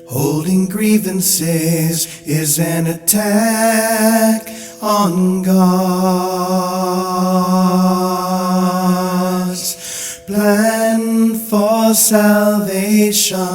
Holding grievances is an attack on God's plan for salvation.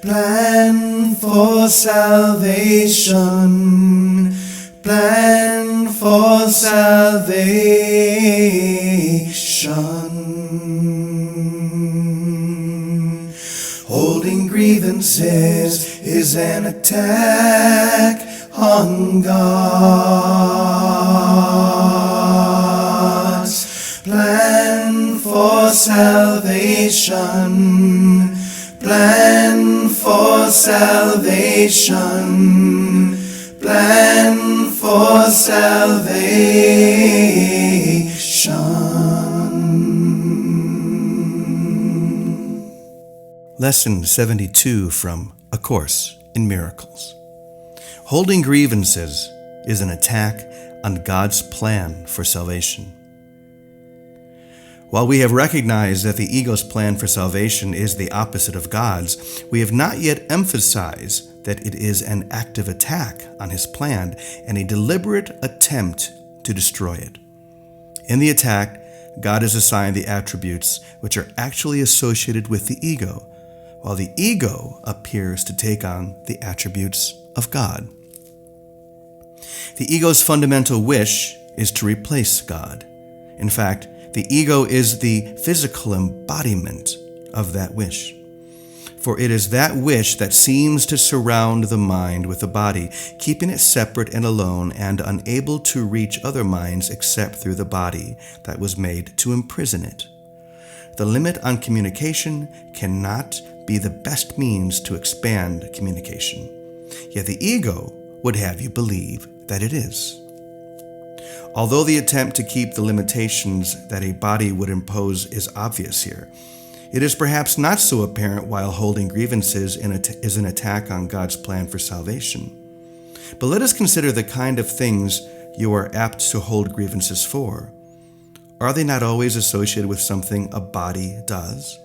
Plan for salvation. Plan for salvation. Holding grievances is an attack on God's plan for salvation. Plan for salvation. Plan for salvation. Lesson 72 from A Course in Miracles. Holding grievances is an attack on God's plan for salvation. While we have recognized that the ego's plan for salvation is the opposite of God's, we have not yet emphasized that it is an active attack on his plan and a deliberate attempt to destroy it. In the attack, God is assigned the attributes which are actually associated with the ego, while the ego appears to take on the attributes of God. The ego's fundamental wish is to replace God. In fact, the ego is the physical embodiment of that wish. For it is that wish that seems to surround the mind with the body, keeping it separate and alone and unable to reach other minds except through the body that was made to imprison it. The limit on communication cannot be the best means to expand communication. Yet the ego would have you believe that it is. Although the attempt to keep the limitations that a body would impose is obvious here, it is perhaps not so apparent while holding grievances is an attack on God's plan for salvation. But let us consider the kind of things you are apt to hold grievances for. Are they not always associated with something a body does?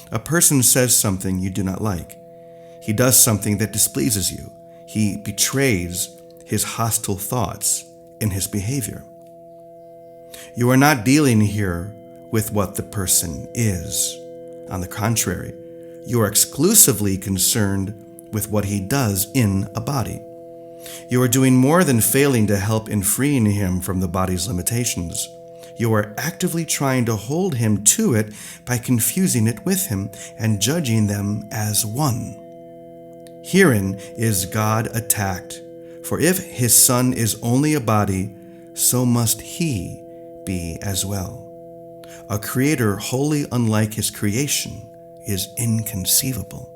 A person says something you do not like. He does something that displeases you. He betrays his hostile thoughts in his behavior. You are not dealing here with what the person is. On the contrary, you are exclusively concerned with what he does in a body. You are doing more than failing to help in freeing him from the body's limitations. You are actively trying to hold him to it by confusing it with him and judging them as one. Herein is God attacked, for if his Son is only a body, so must he be as well. A creator wholly unlike his creation is inconceivable.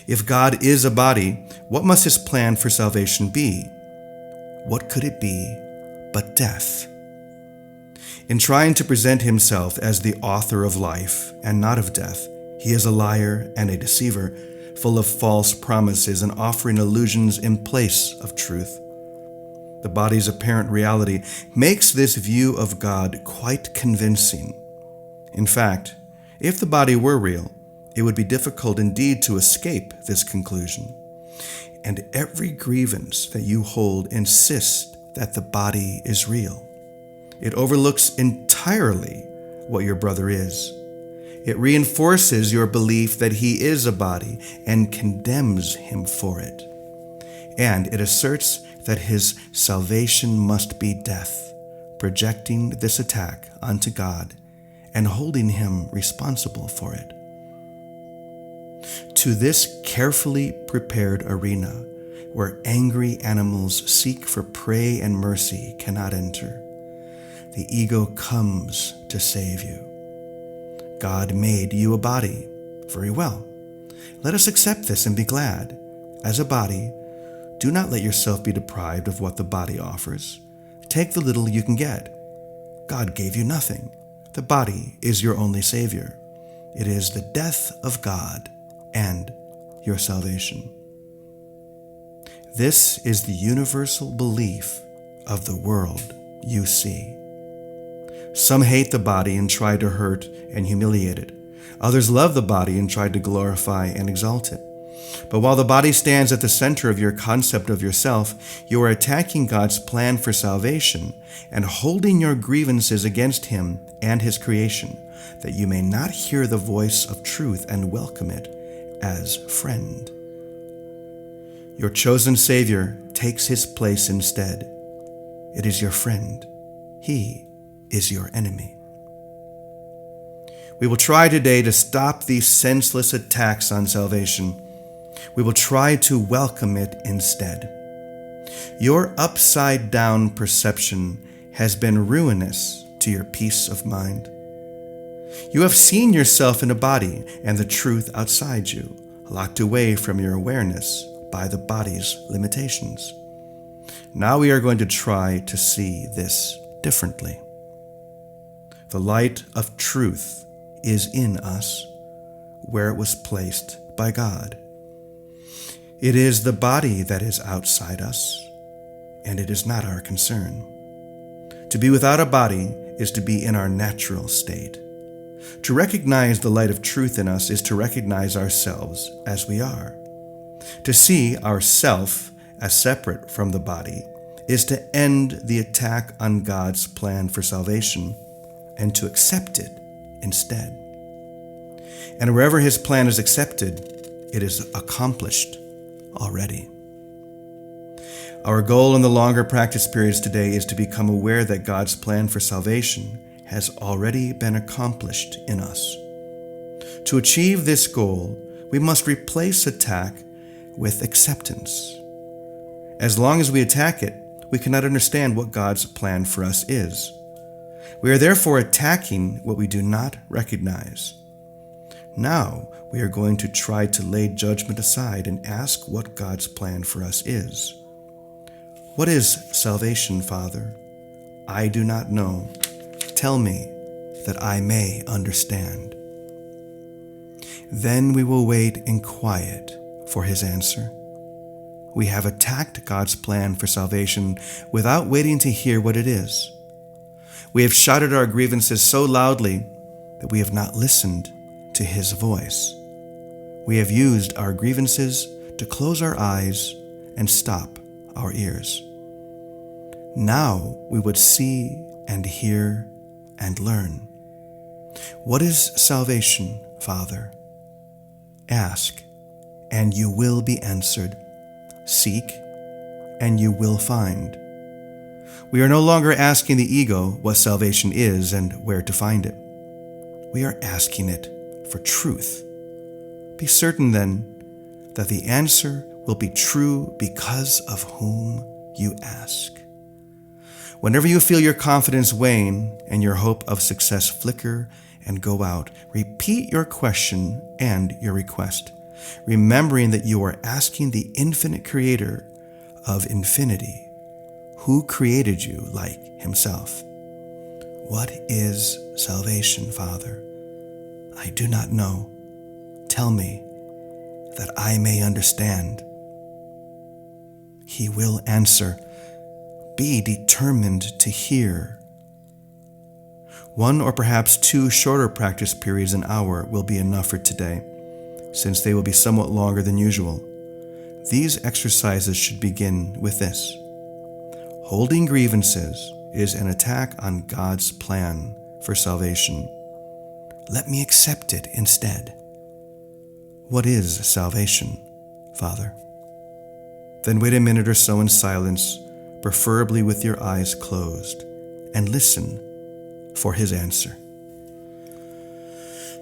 If God is a body, what must his plan for salvation be? What could it be but death? In trying to present himself as the author of life and not of death, he is a liar and a deceiver, full of false promises and offering illusions in place of truth. The body's apparent reality makes this view of God quite convincing. In fact, if the body were real, it would be difficult indeed to escape this conclusion. And every grievance that you hold insists that the body is real. It overlooks entirely what your brother is. It reinforces your belief that he is a body and condemns him for it. And it asserts that his salvation must be death, projecting this attack onto God and holding him responsible for it. To this carefully prepared arena, where angry animals seek for prey and mercy cannot enter, the ego comes to save you. God made you a body. Very well. Let us accept this and be glad. As a body, do not let yourself be deprived of what the body offers. Take the little you can get. God gave you nothing. The body is your only savior. It is the death of God and your salvation. This is the universal belief of the world you see. Some hate the body and try to hurt and humiliate it. Others love the body and try to glorify and exalt it. But while the body stands at the center of your concept of yourself, you are attacking God's plan for salvation and holding your grievances against Him and His creation, that you may not hear the voice of truth and welcome it as friend. Your chosen Savior takes His place instead. It is your friend. He is your enemy. We will try today to stop these senseless attacks on salvation. We will try to welcome it instead. Your upside-down perception has been ruinous to your peace of mind. You have seen yourself in a body and the truth outside you, locked away from your awareness by the body's limitations. Now we are going to try to see this differently. The light of truth is in us, where it was placed by God. It is the body that is outside us, and it is not our concern. To be without a body is to be in our natural state. To recognize the light of truth in us is to recognize ourselves as we are. To see ourself as separate from the body is to end the attack on God's plan for salvation and to accept it instead. And wherever His plan is accepted, it is accomplished already. Our goal in the longer practice periods today is to become aware that God's plan for salvation has already been accomplished in us. To achieve this goal, we must replace attack with acceptance. As long as we attack it, we cannot understand what God's plan for us is. We are therefore attacking what we do not recognize. Now we are going to try to lay judgment aside and ask what God's plan for us is. What is salvation, Father? I do not know. Tell me that I may understand. Then we will wait in quiet for His answer. We have attacked God's plan for salvation without waiting to hear what it is. We have shouted our grievances so loudly that we have not listened to His voice. We have used our grievances to close our eyes and stop our ears. Now we would see and hear and learn. What is salvation, Father? Ask, and you will be answered. Seek, and you will find. We are no longer asking the ego what salvation is and where to find it. We are asking it for truth. Be certain, then, that the answer will be true because of whom you ask. Whenever you feel your confidence wane and your hope of success flicker and go out, repeat your question and your request, remembering that you are asking the infinite creator of infinity, who created you like Himself. What is salvation, Father? I do not know. Tell me that I may understand. He will answer. Be determined to hear. 1 or perhaps 2 shorter practice periods an hour will be enough for today, since they will be somewhat longer than usual. These exercises should begin with this. Holding grievances is an attack on God's plan for salvation. Let me accept it instead. What is salvation, Father? Then wait a minute or so in silence, preferably with your eyes closed, and listen for His answer.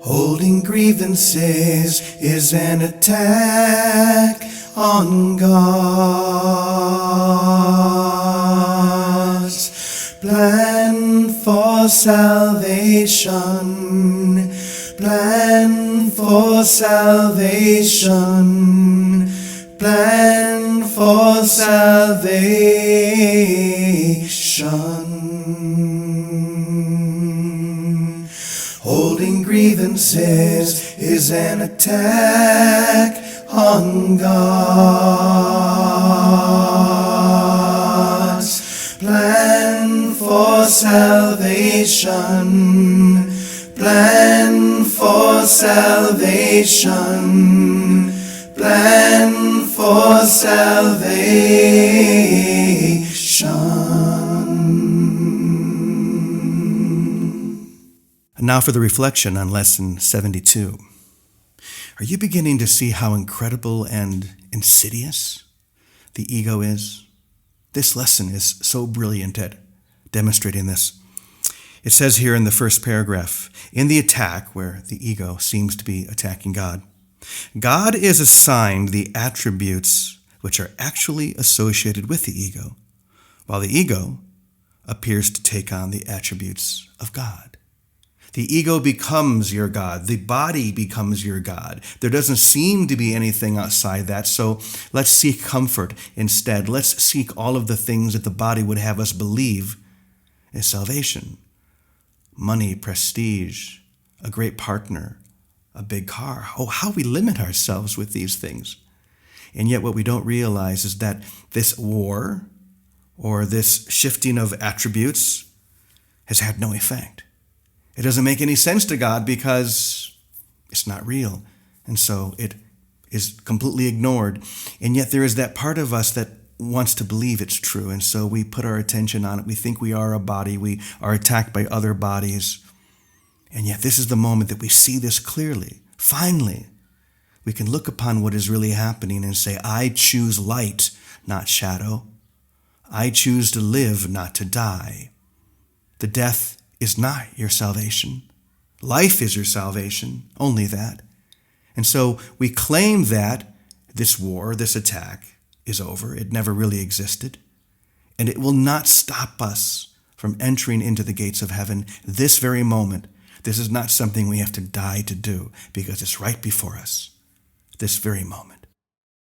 Holding grievances is an attack on God's plan for salvation. Plan for salvation. Plan for salvation. Holding grievances is an attack on God's plan for salvation. Plan for for salvation. Plan for salvation. And now for the reflection on Lesson 72. Are you beginning to see how incredible and insidious the ego is? This lesson is so brilliant at demonstrating this. It says here in the first paragraph, in the attack, where the ego seems to be attacking God, God is assigned the attributes which are actually associated with the ego, while the ego appears to take on the attributes of God. The ego becomes your God. The body becomes your God. There doesn't seem to be anything outside that, so let's seek comfort instead. Let's seek all of the things that the body would have us believe is salvation. Money, prestige, a great partner, a big car. Oh, how we limit ourselves with these things. And yet what we don't realize is that this war or this shifting of attributes has had no effect. It doesn't make any sense to God because it's not real. And so it is completely ignored. And yet there is that part of us that wants to believe it's true. And so we put our attention on it. We think we are a body. We are attacked by other bodies. And yet this is the moment that we see this clearly. Finally, we can look upon what is really happening and say, I choose light, not shadow. I choose to live, not to die. The death is not your salvation. Life is your salvation, only that. And so we claim that this war, this attack, is over. It never really existed. And it will not stop us from entering into the gates of heaven this very moment. This is not something we have to die to do because it's right before us, this very moment.